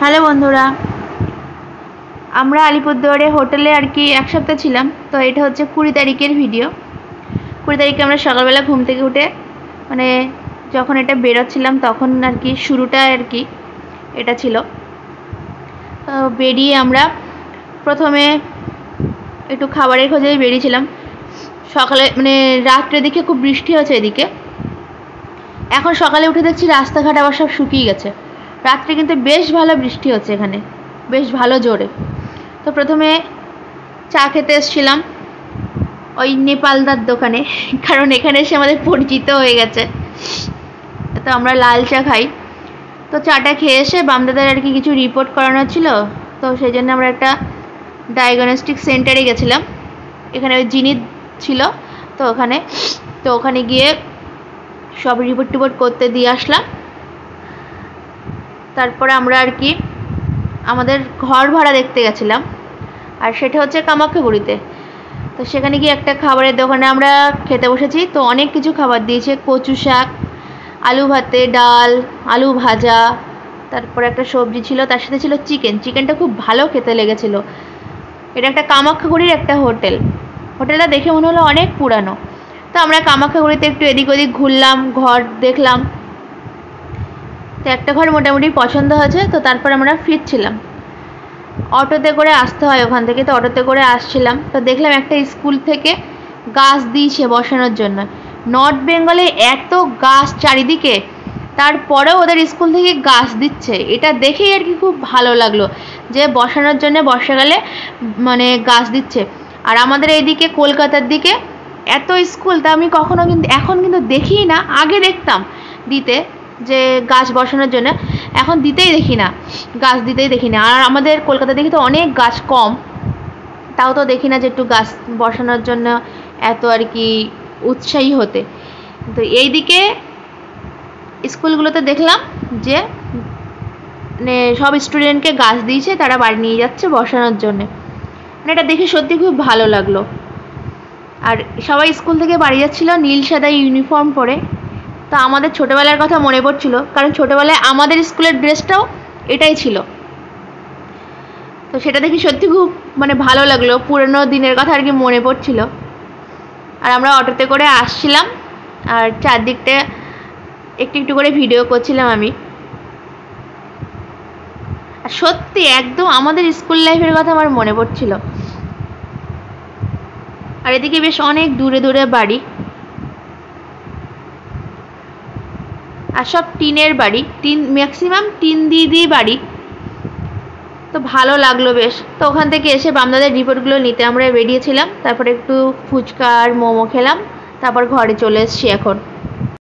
Hello বন্ধুরা, আমরা আলিপুরদুয়ারে হোটেলে আর কি এক সপ্তাহ ছিলাম। তো এটা হচ্ছে 20 তারিখের ভিডিও। 20 তারিখে আমরা সকালবেলা ঘুম থেকে উঠে মানে যখন এটা বেরোচ্ছিলাম তখন আর কি শুরুটা আর কি এটা ছিল। বেরিয়ে আমরা প্রথমে একটু খাবারের খোঁজে বেরিয়েছিলাম। সকালে মানে রাত্রের দিকে খুব বৃষ্টি হয়েছে এদিকে। এখন সকালে উঠে দেখছি রাস্তাঘাট আবার সব শুকিয়ে গেছে। রাত্রে কিন্তু বেশ ভালো বৃষ্টি হচ্ছে এখানে, বেশ ভালো জোরে। তো প্রথমে চা খেতে এসেছিলাম ওই নেপালদার দোকানে, কারণ এখানে এসে আমাদের পরিচিত হয়ে গেছে। তো আমরা লাল চা খাই। তো চাটা খেয়ে এসে বামদাদার আর কি কিছু রিপোর্ট করানোর ছিল, তো সেই জন্য আমরা একটা ডায়াগনস্টিক সেন্টারে গেছিলাম। এখানে ওই জিনিস ছিল, তো ওখানে গিয়ে সব রিপোর্ট করতে দিয়ে আসলাম। তারপরে আমরা আর কি আমাদের ঘর ভাড়া দেখতে গেছিলাম, আর সেটা হচ্ছে কামাখ্যাগুড়িতে। তো সেখানে গিয়ে একটা খাবারের দোকানে আমরা খেতে বসেছি। তো অনেক কিছু খাবার দিয়েছে, কচু শাক, আলু ভাতে, ডাল, আলু ভাজা, তারপরে একটা সবজি ছিল, তার সাথে ছিল চিকেনটা খুব ভালো খেতে লেগেছিল। এটা একটা কামাখ্যাগুড়ির একটা হোটেলটা দেখে মনে হলো অনেক পুরানো। তো আমরা কামাখ্যাগুড়িতে একটু এদিক ওদিক ঘুরলাম, ঘর দেখলাম। তো একটা ঘর মোটামুটি পছন্দ হয়েছে। তো তারপর আমরা ফিরছিলাম, অটোতে করে আসতে হয় ওখান থেকে। তো অটোতে করে আসছিলাম, তো দেখলাম একটা স্কুল থেকে গাছ দিয়েছে বসানোর জন্য। নর্থ বেঙ্গলে এত গাছ চারিদিকে, তারপরেও ওদের স্কুল থেকে গাছ দিচ্ছে। এটা দেখেই আর কি খুব ভালো লাগলো যে বসানোর জন্য বর্ষাকালে মানে গাছ দিচ্ছে। আর আমাদের এইদিকে কলকাতার দিকে এত স্কুল, তা আমি কখনো কিন্তু এখন কিন্তু দেখিই না। আগে দেখতাম দিতে, যে গাছ বসানোর জন্য, এখন গাছ দিতেই দেখি না। আর আমাদের কলকাতা দেখি তো অনেক গাছ কম, তাও তো দেখি না যে একটু গাছ বসানোর জন্য এত আর কি উৎসাহী হতে। তো এইদিকে স্কুলগুলোতে দেখলাম যে মানে সব স্টুডেন্টকে গাছ দিয়েছে, তারা বাড়ি নিয়ে যাচ্ছে বসানোর জন্যে। মানে এটা দেখে সত্যি খুব ভালো লাগলো। আর সবাই স্কুল থেকে বাড়ি যাচ্ছিলো নীল সাদা ইউনিফর্ম পরে। তো আমাদের ছোটোবেলার কথা মনে পড়ছিল, কারণ ছোটোবেলায় আমাদের স্কুলের ড্রেসটাও এটাই ছিল। তো সেটা দেখে সত্যি খুব মানে ভালো লাগলো, পুরনো দিনের কথা আর কি মনে পড়ছিল। আর আমরা অটোতে করে আসছিলাম, আর চারদিকটা একটু করে ভিডিও করছিলাম আমি। আর সত্যি একদম আমাদের স্কুল লাইফের কথা আমার মনে পড়ছিল। আর এদিকে বেশ অনেক দূরে বাড়ি, আর সব টিনের বাড়ি, ম্যাক্সিমাম টিন দিয়ে বাড়ি। তো ভালো লাগলো বেশ। তো ওখান থেকে এসে বামদাদের রিপোর্টগুলো নিতে আমরা বেরিয়েছিলাম। তারপরে একটু ফুচকা আর মোমো খেলাম, তারপর ঘরে চলে এসেছি এখন।